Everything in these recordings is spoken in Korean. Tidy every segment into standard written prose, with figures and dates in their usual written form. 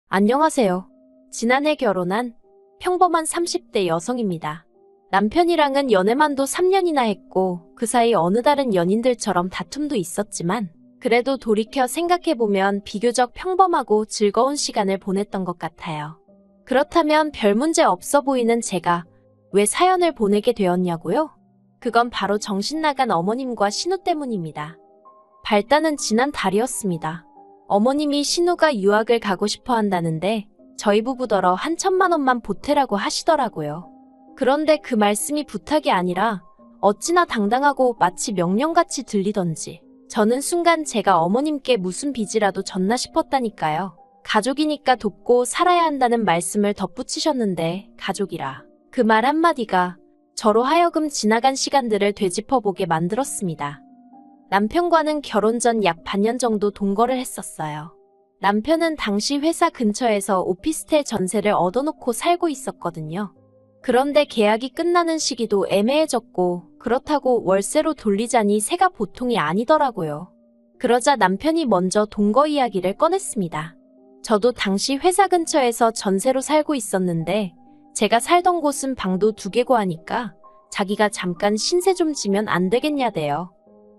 안녕하세요. 지난해 결혼한 평범한 30대 여성입니다. 남편이랑은 연애만도 3년이나 했고 그 사이 어느 다른 연인들처럼 다툼도 있었지만 그래도 돌이켜 생각해보면 비교적 평범하고 즐거운 시간을 보냈던 것 같아요. 그렇다면 별 문제 없어 보이는 제가 왜 사연을 보내게 되었냐고요? 그건 바로 정신 나간 어머님과 신우 때문입니다. 발단은 지난 달이었습니다. 어머님이 신우가 유학을 가고 싶어 한다는데 저희 부부더러 한 1,000만 원만 보태라고 하시더라고요. 그런데 그 말씀이 부탁이 아니라 어찌나 당당하고 마치 명령같이 들리던지 저는 순간 제가 어머님께 무슨 빚이라도 졌나 싶었다니까요. 가족이니까 돕고 살아야 한다는 말씀을 덧붙이셨는데 가족이라. 그 말 한마디가 저로 하여금 지나간 시간들을 되짚어보게 만들었습니다. 남편과는 결혼 전 약 반년 정도 동거를 했었어요. 남편은 당시 회사 근처에서 오피스텔 전세를 얻어놓고 살고 있었거든요. 그런데 계약이 끝나는 시기도 애매해졌고 그렇다고 월세로 돌리자니 새가 보통이 아니더라고요. 그러자 남편이 먼저 동거 이야기를 꺼냈습니다. 저도 당시 회사 근처에서 전세로 살고 있었는데 제가 살던 곳은 방도 2개고 하니까 자기가 잠깐 신세 좀 지면 안 되겠냐대요.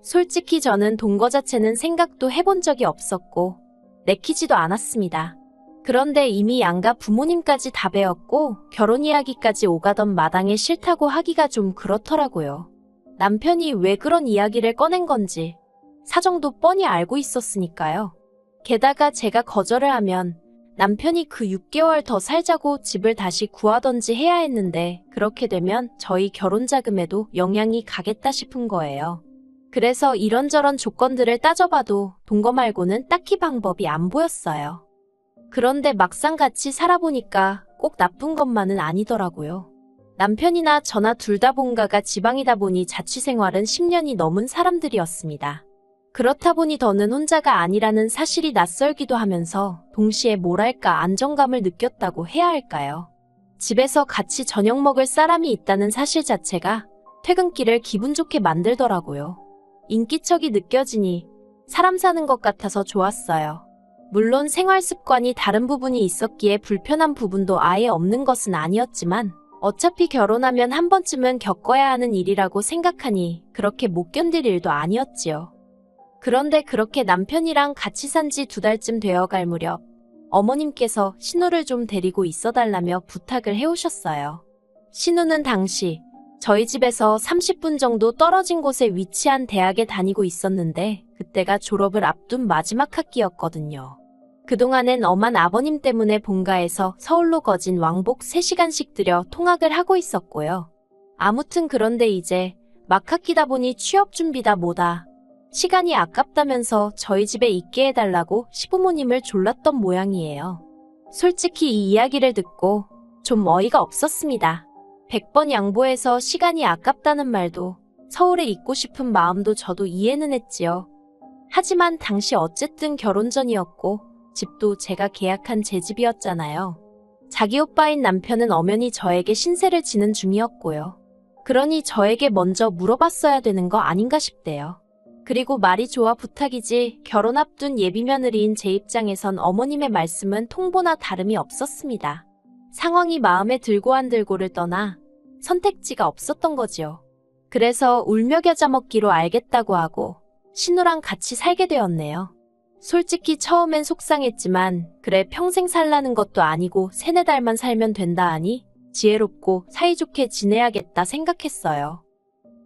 솔직히 저는 동거 자체는 생각도 해본 적이 없었고 내키지도 않았습니다. 그런데 이미 양가 부모님까지 다 배웠고 결혼 이야기까지 오가던 마당에 싫다고 하기가 좀 그렇더라고요. 남편이 왜 그런 이야기를 꺼낸 건지 사정도 뻔히 알고 있었으니까요. 게다가 제가 거절을 하면 남편이 그 6개월 더 살자고 집을 다시 구하던지 해야 했는데 그렇게 되면 저희 결혼 자금에도 영향이 가겠다 싶은 거예요. 그래서 이런저런 조건들을 따져봐도 동거 말고는 딱히 방법이 안 보였어요. 그런데 막상 같이 살아보니까 꼭 나쁜 것만은 아니더라고요. 남편이나 저나 둘 다 본가가 지방이다 보니 자취생활은 10년이 넘은 사람들이었습니다. 그렇다 보니 더는 혼자가 아니라는 사실이 낯설기도 하면서 동시에 뭐랄까 안정감을 느꼈다고 해야 할까요? 집에서 같이 저녁 먹을 사람이 있다는 사실 자체가 퇴근길을 기분 좋게 만들더라고요. 인기척이 느껴지니 사람 사는 것 같아서 좋았어요. 물론 생활 습관이 다른 부분이 있었기에 불편한 부분도 아예 없는 것은 아니었지만 어차피 결혼하면 한 번쯤은 겪어야 하는 일이라고 생각하니 그렇게 못 견딜 일도 아니었지요. 그런데 그렇게 남편이랑 같이 산 지 2달쯤 되어갈 무렵 어머님께서 신우를 좀 데리고 있어달라며 부탁을 해오셨어요. 신우는 당시 저희 집에서 30분 정도 떨어진 곳에 위치한 대학에 다니고 있었는데 그때가 졸업을 앞둔 마지막 학기였거든요. 그동안엔 엄한 아버님 때문에 본가에서 서울로 거진 왕복 3시간씩 들여 통학을 하고 있었고요. 아무튼 그런데 이제 막 학기다 보니 취업 준비다 뭐다. 시간이 아깝다면서 저희 집에 있게 해달라고 시부모님을 졸랐던 모양이에요. 솔직히 이 이야기를 듣고 좀 어이가 없었습니다. 100번 양보해서 시간이 아깝다는 말도 서울에 있고 싶은 마음도 저도 이해는 했지요. 하지만 당시 어쨌든 결혼 전이었고 집도 제가 계약한 제 집이었잖아요. 자기 오빠인 남편은 엄연히 저에게 신세를 지는 중이었고요. 그러니 저에게 먼저 물어봤어야 되는 거 아닌가 싶대요. 그리고 말이 좋아 부탁이지 결혼 앞둔 예비며느리인 제 입장에선 어머님의 말씀은 통보나 다름이 없었습니다. 상황이 마음에 들고 안 들고를 떠나 선택지가 없었던 거지요. 그래서 울며 겨자 먹기로 알겠다고 하고 신우랑 같이 살게 되었네요. 솔직히 처음엔 속상했지만 그래 평생 살라는 것도 아니고 3-4달만 살면 된다 하니 지혜롭고 사이좋게 지내야겠다 생각했어요.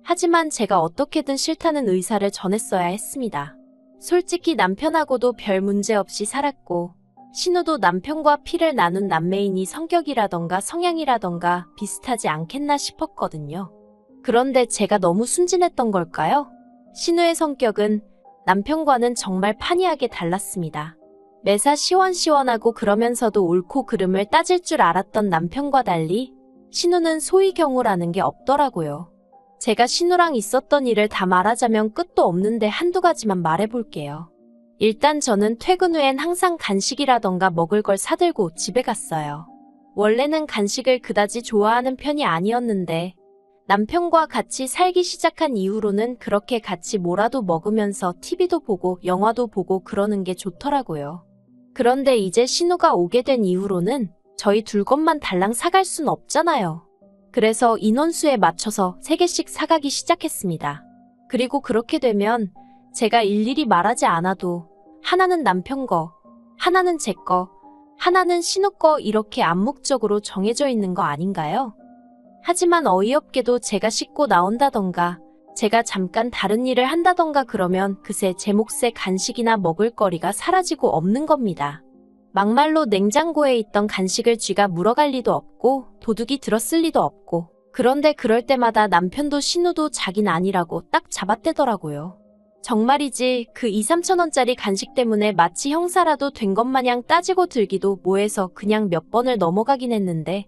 하지만 제가 어떻게든 싫다는 의사를 전했어야 했습니다. 솔직히 남편하고도 별 문제 없이 살았고 신우도 남편과 피를 나눈 남매이니 성격이라던가 성향이라던가 비슷하지 않겠나 싶었거든요. 그런데 제가 너무 순진했던 걸까요? 신우의 성격은 남편과는 정말 판이하게 달랐습니다. 매사 시원시원하고 그러면서도 옳고 그름을 따질 줄 알았던 남편과 달리 신우는 소위경우라는 게 없더라고요. 제가 신우랑 있었던 일을 다 말하자면 끝도 없는데 한두 가지만 말해볼게요. 일단 저는 퇴근 후엔 항상 간식이라던가 먹을 걸 사들고 집에 갔어요. 원래는 간식을 그다지 좋아하는 편이 아니었는데 남편과 같이 살기 시작한 이후로는 그렇게 같이 뭐라도 먹으면서 TV도 보고 영화도 보고 그러는 게 좋더라고요. 그런데 이제 신우가 오게 된 이후로는 저희 둘 것만 달랑 사갈 순 없잖아요. 그래서 인원수에 맞춰서 3개씩 사가기 시작했습니다. 그리고 그렇게 되면 제가 일일이 말하지 않아도 하나는 남편 거, 하나는 제 거, 하나는 신우 거 이렇게 암묵적으로 정해져 있는 거 아닌가요? 하지만 어이없게도 제가 씻고 나온다던가 제가 잠깐 다른 일을 한다던가 그러면 그새 제 몫의 간식이나 먹을거리가 사라지고 없는 겁니다. 막말로 냉장고에 있던 간식을 쥐가 물어갈 리도 없고 도둑이 들었을 리도 없고 그런데 그럴 때마다 남편도 신우도 자긴 아니라고 딱 잡아떼더라고요. 정말이지 그 2~3천원짜리 간식 때문에 마치 형사라도 된 것 마냥 따지고 들기도 뭐해서 그냥 몇 번을 넘어가긴 했는데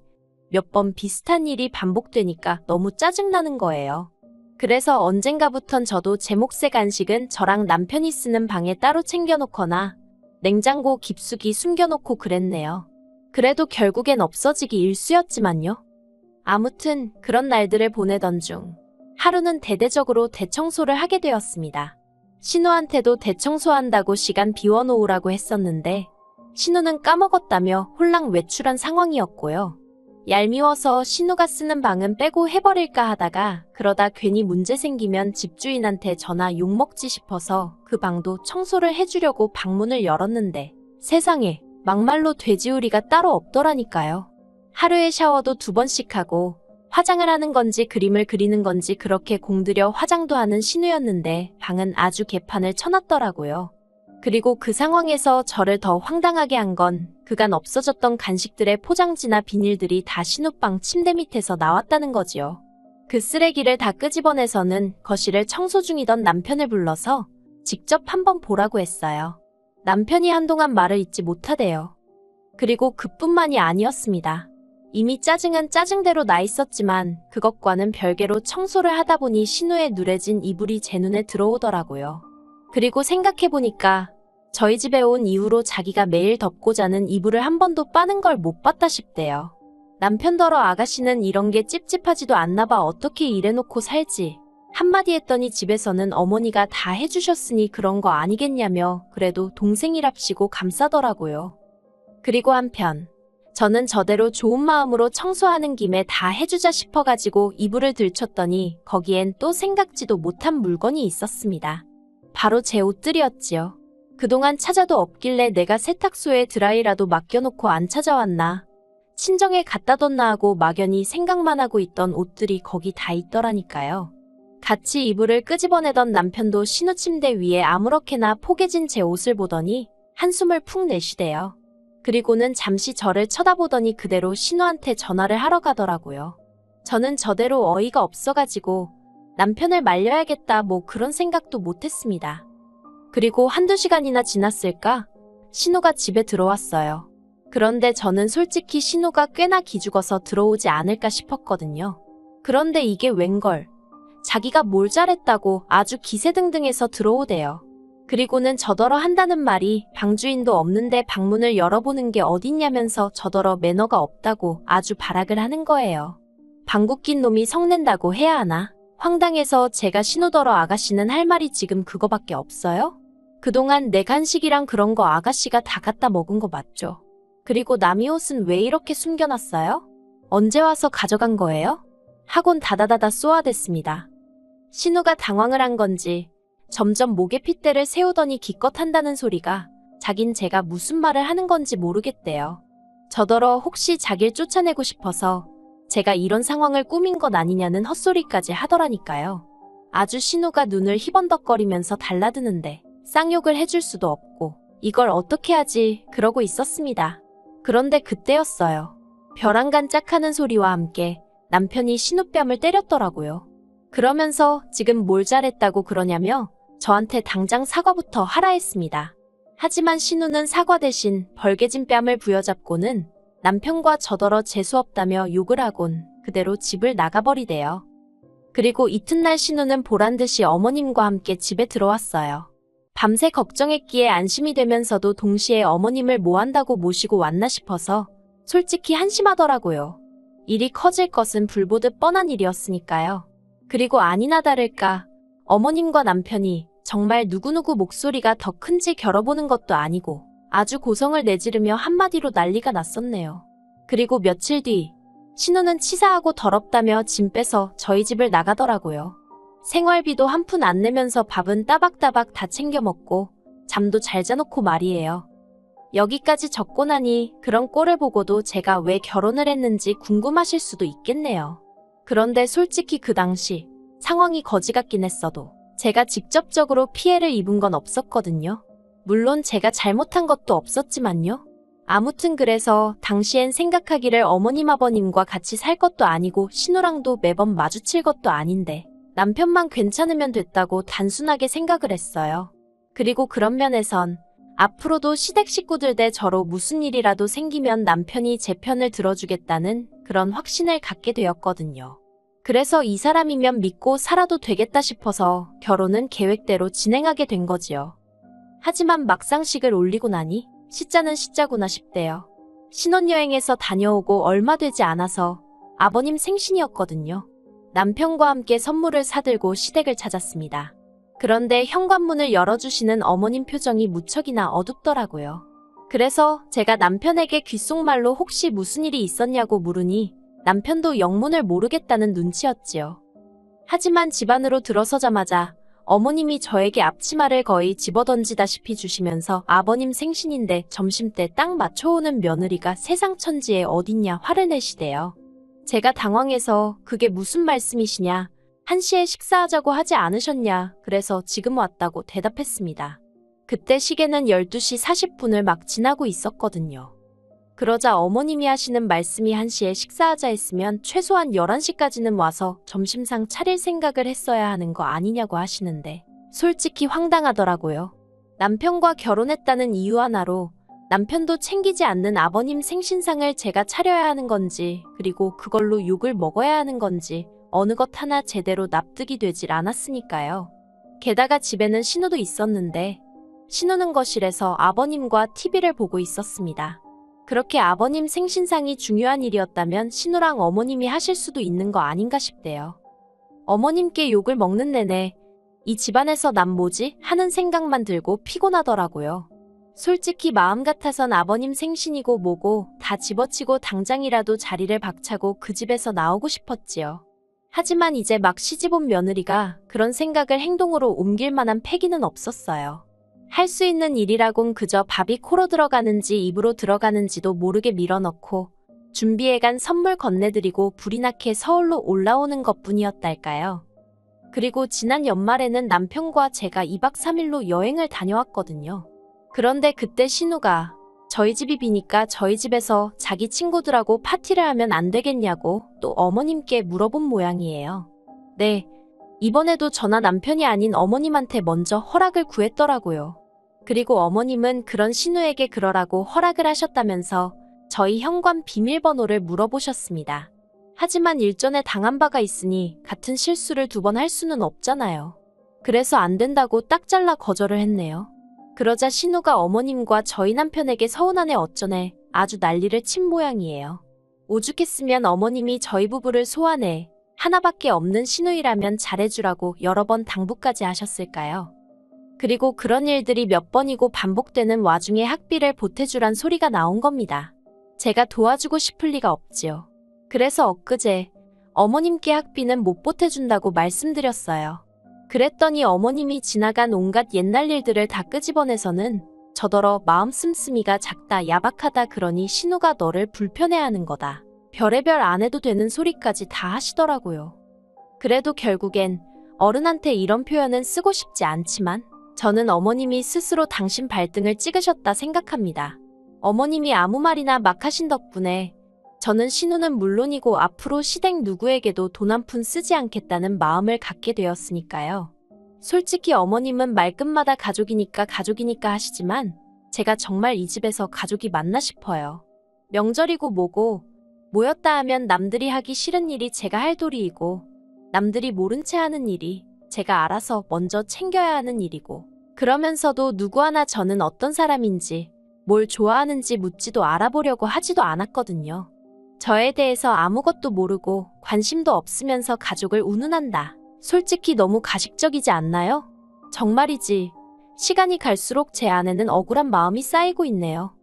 몇 번 비슷한 일이 반복되니까 너무 짜증나는 거예요. 그래서 언젠가부턴 저도 제 몫의 간식은 저랑 남편이 쓰는 방에 따로 챙겨놓거나 냉장고 깊숙이 숨겨놓고 그랬네요. 그래도 결국엔 없어지기 일쑤였지만요. 아무튼 그런 날들을 보내던 중 하루는 대대적으로 대청소를 하게 되었습니다. 신우한테도 대청소한다고 시간 비워놓으라고 했었는데 신우는 까먹었다며 홀랑 외출한 상황이었고요. 얄미워서 신우가 쓰는 방은 빼고 해버릴까 하다가 그러다 괜히 문제 생기면 집주인한테 전화 욕먹지 싶어서 그 방도 청소를 해주려고 방문을 열었는데 세상에 막말로 돼지우리가 따로 없더라니까요. 하루에 샤워도 2번씩 하고 화장을 하는 건지 그림을 그리는 건지 그렇게 공들여 화장도 하는 신우였는데 방은 아주 개판을 쳐놨더라고요. 그리고 그 상황에서 저를 더 황당하게 한 건 그간 없어졌던 간식들의 포장지나 비닐들이 다 신우방 침대 밑에서 나왔다는 거지요. 그 쓰레기를 다 끄집어내서는 거실을 청소 중이던 남편을 불러서 직접 한번 보라고 했어요. 남편이 한동안 말을 잇지 못하대요. 그리고 그뿐만이 아니었습니다. 이미 짜증은 짜증대로 나 있었지만 그것과는 별개로 청소를 하다 보니 신우의 누래진 이불이 제 눈에 들어오더라고요. 그리고 생각해보니까 저희 집에 온 이후로 자기가 매일 덮고 자는 이불을 한 번도 빠는 걸 못 봤다 싶대요. 남편더러 아가씨는 이런 게 찝찝하지도 않나 봐 어떻게 이래놓고 살지. 한마디 했더니 집에서는 어머니가 다 해주셨으니 그런 거 아니겠냐며 그래도 동생이랍시고 감싸더라고요. 그리고 한편 저는 저대로 좋은 마음으로 청소하는 김에 다 해주자 싶어가지고 이불을 들쳤더니 거기엔 또 생각지도 못한 물건이 있었습니다. 바로 제 옷들이었지요. 그동안 찾아도 없길래 내가 세탁소에 드라이라도 맡겨놓고 안 찾아왔나. 친정에 갖다 뒀나 하고 막연히 생각만 하고 있던 옷들이 거기 다 있더라니까요. 같이 이불을 끄집어내던 남편도 신우 침대 위에 아무렇게나 포개진 제 옷을 보더니 한숨을 푹 내쉬대요. 그리고는 잠시 저를 쳐다보더니 그대로 신우한테 전화를 하러 가더라고요. 저는 저대로 어이가 없어가지고 남편을 말려야겠다 뭐 그런 생각도 못했습니다. 그리고 1~2시간이나 지났을까? 신우가 집에 들어왔어요. 그런데 저는 솔직히 신우가 꽤나 기죽어서 들어오지 않을까 싶었거든요. 그런데 이게 웬걸. 자기가 뭘 잘했다고 아주 기세등등해서 들어오대요. 그리고는 저더러 한다는 말이 방주인도 없는데 방문을 열어보는 게 어딨냐면서 저더러 매너가 없다고 아주 발악을 하는 거예요. 방구 낀 놈이 성낸다고 해야 하나? 황당해서 제가 신우더러 아가씨는 할 말이 지금 그거밖에 없어요? 그동안 내 간식이랑 그런 거 아가씨가 다 갖다 먹은 거 맞죠? 그리고 남이 옷은 왜 이렇게 숨겨놨어요? 언제 와서 가져간 거예요? 하곤 다다다다 쏘아댔습니다. 신우가 당황을 한 건지 점점 목에 핏대를 세우더니 기껏 한다는 소리가 자긴 제가 무슨 말을 하는 건지 모르겠대요. 저더러 혹시 자길 쫓아내고 싶어서 제가 이런 상황을 꾸민 것 아니냐는 헛소리까지 하더라니까요. 아주 신우가 눈을 희번덕거리면서 달라드는데 쌍욕을 해줄 수도 없고 이걸 어떻게 하지 그러고 있었습니다. 그런데 그때였어요. 벼랑간짝하는 소리와 함께 남편이 신우 뺨을 때렸더라고요. 그러면서 지금 뭘 잘했다고 그러냐며 저한테 당장 사과부터 하라 했습니다. 하지만 신우는 사과 대신 벌개진 뺨을 부여잡고는 남편과 저더러 재수없다며 욕을 하곤 그대로 집을 나가버리대요. 그리고 이튿날 신우는 보란듯이 어머님과 함께 집에 들어왔어요. 밤새 걱정했기에 안심이 되면서도 동시에 어머님을 뭐 한다고 모시고 왔나 싶어서 솔직히 한심하더라고요. 일이 커질 것은 불보듯 뻔한 일이었으니까요. 그리고 아니나 다를까 어머님과 남편이 정말 누구누구 목소리가 더 큰지 겨뤄보는 것도 아니고 아주 고성을 내지르며 한마디로 난리가 났었네요. 그리고 며칠 뒤 신우는 치사하고 더럽다며 짐 빼서 저희 집을 나가더라고요. 생활비도 한 푼 안 내면서 밥은 따박따박 다 챙겨 먹고 잠도 잘 자놓고 말이에요. 여기까지 적고 나니 그런 꼴을 보고도 제가 왜 결혼을 했는지 궁금하실 수도 있겠네요. 그런데 솔직히 그 당시 상황이 거지 같긴 했어도 제가 직접적으로 피해를 입은 건 없었거든요. 물론 제가 잘못한 것도 없었지만요. 아무튼 그래서 당시엔 생각하기를 어머님 아버님과 같이 살 것도 아니고 신우랑도 매번 마주칠 것도 아닌데 남편만 괜찮으면 됐다고 단순하게 생각을 했어요. 그리고 그런 면에선 앞으로도 시댁 식구들 대 저로 무슨 일이라도 생기면 남편이 제 편을 들어주겠다는 그런 확신을 갖게 되었거든요. 그래서 이 사람이면 믿고 살아도 되겠다 싶어서 결혼은 계획대로 진행하게 된 거지요. 하지만 막상 식을 올리고 나니 시자는 시자구나 싶대요. 신혼여행에서 다녀오고 얼마 되지 않아서 아버님 생신이었거든요. 남편과 함께 선물을 사들고 시댁을 찾았습니다. 그런데 현관문을 열어주시는 어머님 표정이 무척이나 어둡더라고요. 그래서 제가 남편에게 귓속말로 혹시 무슨 일이 있었냐고 물으니 남편도 영문을 모르겠다는 눈치였지요. 하지만 집 안으로 들어서자마자 어머님이 저에게 앞치마를 거의 집어던지다시피 주시면서 아버님 생신인데 점심때 딱 맞춰오는 며느리가 세상 천지에 어딨냐 화를 내시대요. 제가 당황해서 그게 무슨 말씀이시냐, 1시에 식사하자고 하지 않으셨냐, 그래서 지금 왔다고 대답했습니다. 그때 시계는 12시 40분을 막 지나고 있었거든요. 그러자 어머님이 하시는 말씀이 1시에 식사하자 했으면 최소한 11시까지는 와서 점심상 차릴 생각을 했어야 하는 거 아니냐고 하시는데 솔직히 황당하더라고요. 남편과 결혼했다는 이유 하나로 남편도 챙기지 않는 아버님 생신상을 제가 차려야 하는 건지 그리고 그걸로 욕을 먹어야 하는 건지 어느 것 하나 제대로 납득이 되질 않았으니까요. 게다가 집에는 신우도 있었는데 신우는 거실에서 아버님과 TV를 보고 있었습니다. 그렇게 아버님 생신상이 중요한 일이었다면 신우랑 어머님이 하실 수도 있는 거 아닌가 싶대요. 어머님께 욕을 먹는 내내 이 집안에서 난 뭐지? 하는 생각만 들고 피곤하더라고요. 솔직히 마음 같아선 아버님 생신이고 뭐고 다 집어치고 당장이라도 자리를 박차고 그 집에서 나오고 싶었지요. 하지만 이제 막 시집 온 며느리가 그런 생각을 행동으로 옮길 만한 패기는 없었어요. 할 수 있는 일이라곤 그저 밥이 코로 들어가는지 입으로 들어가는지도 모르게 밀어넣고 준비해간 선물 건네드리고 불이 나게 서울로 올라오는 것뿐이었달까요. 그리고 지난 연말에는 남편과 제가 2박 3일로 여행을 다녀왔거든요. 그런데 그때 신우가 저희 집이 비니까 저희 집에서 자기 친구들하고 파티를 하면 안 되겠냐고 또 어머님께 물어본 모양이에요. 네, 이번에도 저나 남편이 아닌 어머님한테 먼저 허락을 구했더라고요. 그리고 어머님은 그런 신우에게 그러라고 허락을 하셨다면서 저희 현관 비밀번호를 물어보셨습니다. 하지만 일전에 당한 바가 있으니 같은 실수를 2번 할 수는 없잖아요. 그래서 안 된다고 딱 잘라 거절을 했네요. 그러자 신우가 어머님과 저희 남편에게 서운하네 어쩌네 아주 난리를 친 모양이에요. 오죽했으면 어머님이 저희 부부를 소환해 하나밖에 없는 신우이라면 잘해주라고 여러 번 당부까지 하셨을까요? 그리고 그런 일들이 몇 번이고 반복되는 와중에 학비를 보태주란 소리가 나온 겁니다. 제가 도와주고 싶을 리가 없지요. 그래서 엊그제 어머님께 학비는 못 보태준다고 말씀드렸어요. 그랬더니 어머님이 지나간 온갖 옛날 일들을 다 끄집어내서는 저더러 마음 씀씀이가 작다 야박하다 그러니 신우가 너를 불편해하는 거다. 별의별 안 해도 되는 소리까지 다 하시더라고요. 그래도 결국엔 어른한테 이런 표현은 쓰고 싶지 않지만 저는 어머님이 스스로 당신 발등을 찍으셨다 생각합니다. 어머님이 아무 말이나 막 하신 덕분에 저는 신우는 물론이고 앞으로 시댁 누구에게도 돈 한 푼 쓰지 않겠다는 마음을 갖게 되었으니까요. 솔직히 어머님은 말끝마다 가족이니까 하시지만 제가 정말 이 집에서 가족이 맞나 싶어요. 명절이고 뭐고 모였다 하면 남들이 하기 싫은 일이 제가 할 도리이고 남들이 모른 채 하는 일이 제가 알아서 먼저 챙겨야 하는 일이고 그러면서도 누구 하나 저는 어떤 사람인지 뭘 좋아하는지 묻지도 알아보려고 하지도 않았거든요. 저에 대해서 아무것도 모르고 관심도 없으면서 가족을 운운한다. 솔직히 너무 가식적이지 않나요? 정말이지. 시간이 갈수록 제 안에는 억울한 마음이 쌓이고 있네요.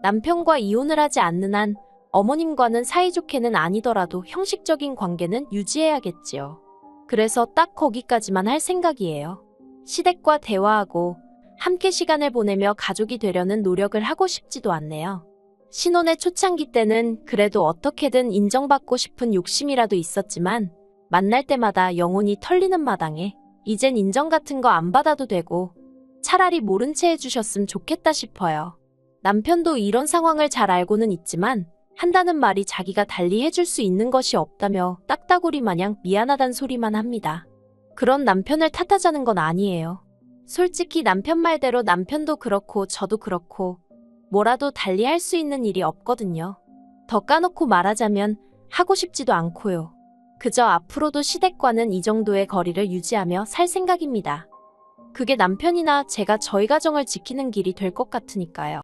남편과 이혼을 하지 않는 한 어머님과는 사이좋게는 아니더라도 형식적인 관계는 유지해야겠지요. 그래서 딱 거기까지만 할 생각이에요. 시댁과 대화하고 함께 시간을 보내며 가족이 되려는 노력을 하고 싶지도 않네요. 신혼의 초창기 때는 그래도 어떻게든 인정받고 싶은 욕심이라도 있었지만 만날 때마다 영혼이 털리는 마당에 이젠 인정 같은 거 안 받아도 되고 차라리 모른 채 해주셨으면 좋겠다 싶어요. 남편도 이런 상황을 잘 알고는 있지만 한다는 말이 자기가 달리 해줄 수 있는 것이 없다며 딱따구리 마냥 미안하단 소리만 합니다. 그런 남편을 탓하자는 건 아니에요. 솔직히 남편 말대로 남편도 그렇고 저도 그렇고 뭐라도 달리 할 수 있는 일이 없거든요. 더 까놓고 말하자면 하고 싶지도 않고요. 그저 앞으로도 시댁과는 이 정도의 거리를 유지하며 살 생각입니다. 그게 남편이나 제가 저희 가정을 지키는 길이 될 것 같으니까요.